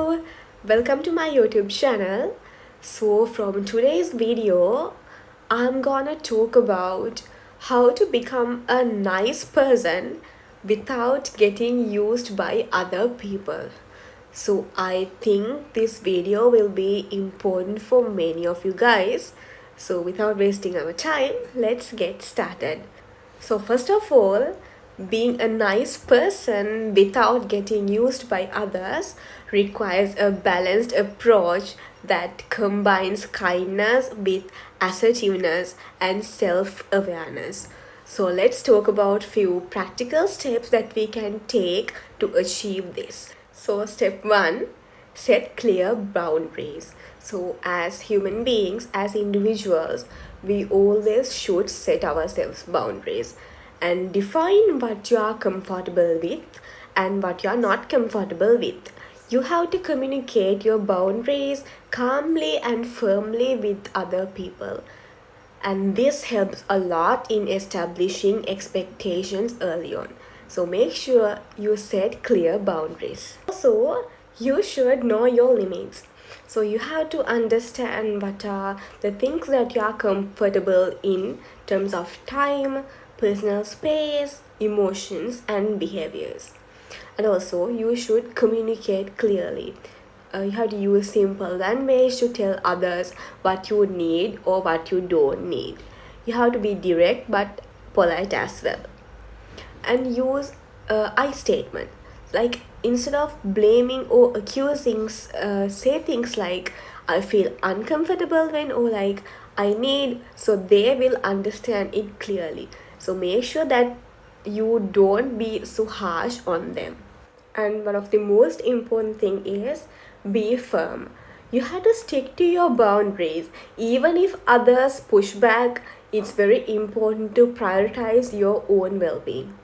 Hello, welcome to my YouTube channel. So from today's video, I'm gonna talk about how to become a nice person without getting used by other people. So I think this video will be important for many of you guys. So without wasting our time, let's get started. So first of all, being a nice person without getting used by others requires a balanced approach that combines kindness with assertiveness and self-awareness. So let's talk about few practical steps that we can take to achieve this. So step 1, set clear boundaries. So as human beings, as individuals, we always should set ourselves boundaries and define what you are comfortable with and what you are not comfortable with. You have to communicate your boundaries calmly and firmly with other people, and this helps a lot in establishing expectations early on. So make sure you set clear boundaries. Also, you should know your limits. So you have to understand what are the things that you are comfortable in terms of time, personal space, emotions, and behaviors. And also, you should communicate clearly. You have to use simple language to tell others what you need or what you don't need. You have to be direct but polite as well. And use I statement. Like instead of blaming or accusing, say things like I feel uncomfortable when, or like I need, so they will understand it clearly. So make sure that you don't be so harsh on them. And one of the most important thing is be firm. You have to stick to your boundaries even if others push back. It's very important to prioritize your own well-being.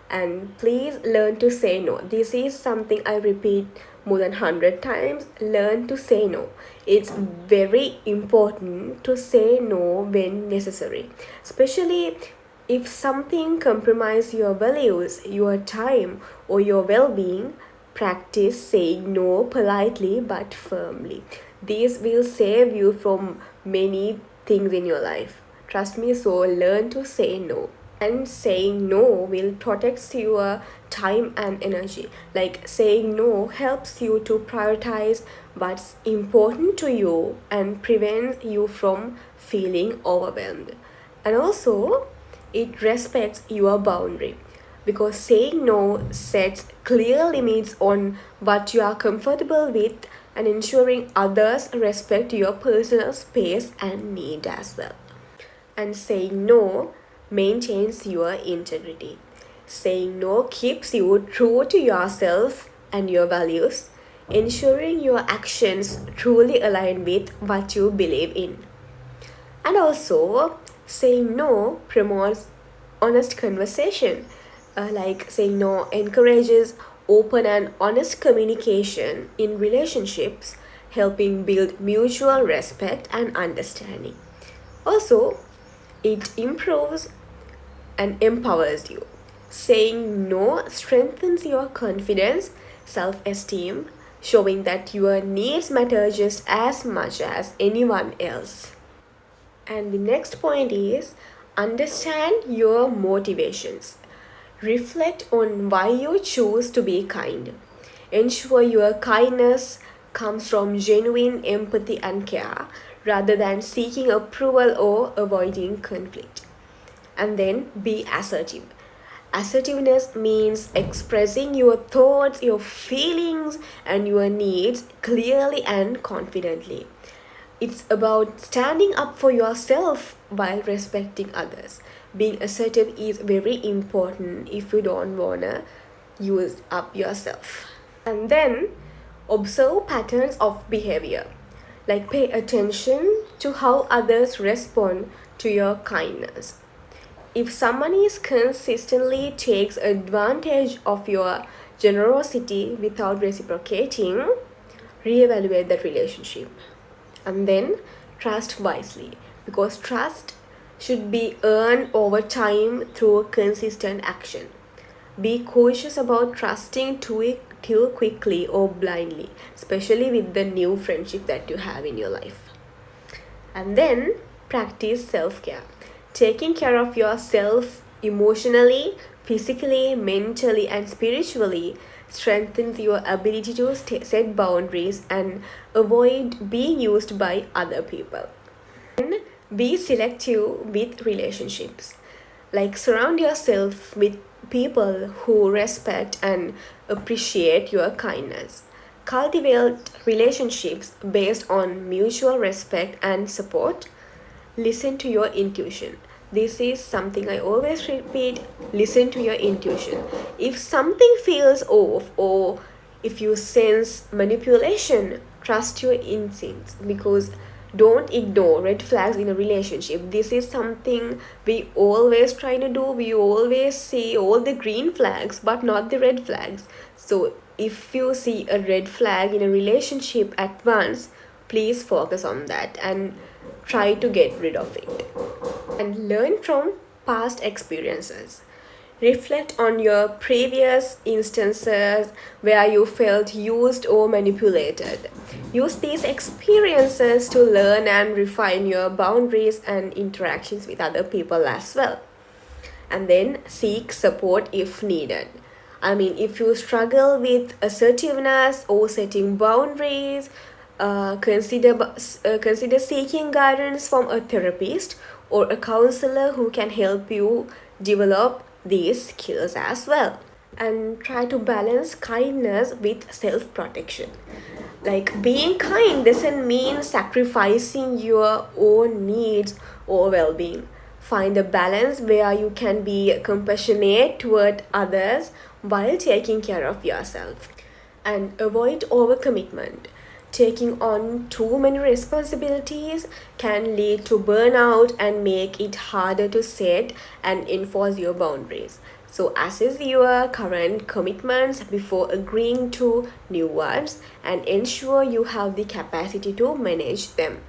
And please learn to say no. This is something I repeat more than 100 times. Learn to say no. It's very important to say no when necessary, especially if something compromises your values, your time, or your well-being. Practice saying no politely but firmly. This will save you from many things in your life. Trust me, so learn to say no. And saying no will protect your time and energy. Like saying no helps you to prioritize what's important to you and prevents you from feeling overwhelmed. And also, it respects your boundary, because saying no sets clear limits on what you are comfortable with and ensuring others respect your personal space and need as well. And saying no maintains your integrity. Saying no keeps you true to yourself and your values, ensuring your actions truly align with what you believe in. And also, saying no promotes honest conversation. Like saying no encourages open and honest communication in relationships, helping build mutual respect and understanding. Also, it improves and empowers you. Saying no strengthens your confidence, self-esteem, showing that your needs matter just as much as anyone else. And the next point is understand your motivations. Reflect on why you choose to be kind. Ensure your kindness comes from genuine empathy and care rather than seeking approval or avoiding conflict. And then be assertive. Assertiveness means expressing your thoughts, your feelings, and your needs clearly and confidently. It's about standing up for yourself while respecting others. Being assertive is very important if you don't wanna use up yourself. And then observe patterns of behavior. Like pay attention to how others respond to your kindness. If someone is consistently takes advantage of your generosity without reciprocating, reevaluate that relationship. And then trust wisely, because trust should be earned over time through consistent action. Be cautious about trusting too quickly or blindly, especially with the new friendship that you have in your life. And then practice self care. Taking care of yourself emotionally, physically, mentally, and spiritually strengthens your ability to set boundaries and avoid being used by other people. Be selective with relationships. Like, surround yourself with people who respect and appreciate your kindness. Cultivate relationships based on mutual respect and support. Listen to your intuition. This is something I always repeat. Listen to your intuition. If something feels off, or if you sense manipulation, trust your instincts, because don't ignore red flags in a relationship. This is something we always try to do. We always see all the green flags but not the red flags. So if you see a red flag in a relationship at once, please focus on that and try to get rid of it. And learn from past experiences. Reflect on your previous instances where you felt used or manipulated. Use these experiences to learn and refine your boundaries and interactions with other people as well. And then seek support if needed. I mean, if you struggle with assertiveness or setting boundaries, consider seeking guidance from a therapist or a counselor who can help you develop these skills as well. And try to balance kindness with self protection. Like, being kind doesn't mean sacrificing your own needs or well being. Find a balance where you can be compassionate toward others while taking care of yourself. And avoid overcommitment. Taking on too many responsibilities can lead to burnout and make it harder to set and enforce your boundaries. So, assess your current commitments before agreeing to new ones and ensure you have the capacity to manage them.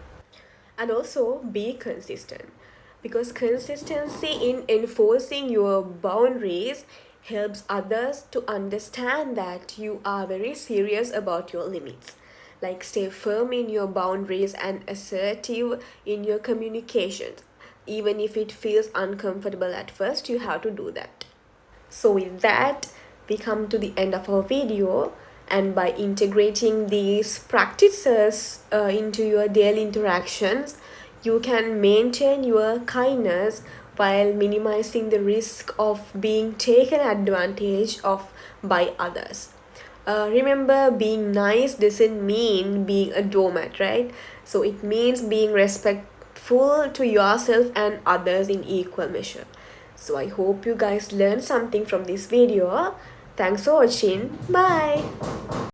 And also be consistent, because consistency in enforcing your boundaries helps others to understand that you are very serious about your limits. Like, stay firm in your boundaries and assertive in your communications. Even if it feels uncomfortable at first, you have to do that. So with that, we come to the end of our video. And by integrating these practices into your daily interactions, you can maintain your kindness while minimizing the risk of being taken advantage of by others. Remember, being nice doesn't mean being a doormat, right? So it means being respectful to yourself and others in equal measure. So I hope you guys learned something from this video. Thanks for watching. Bye.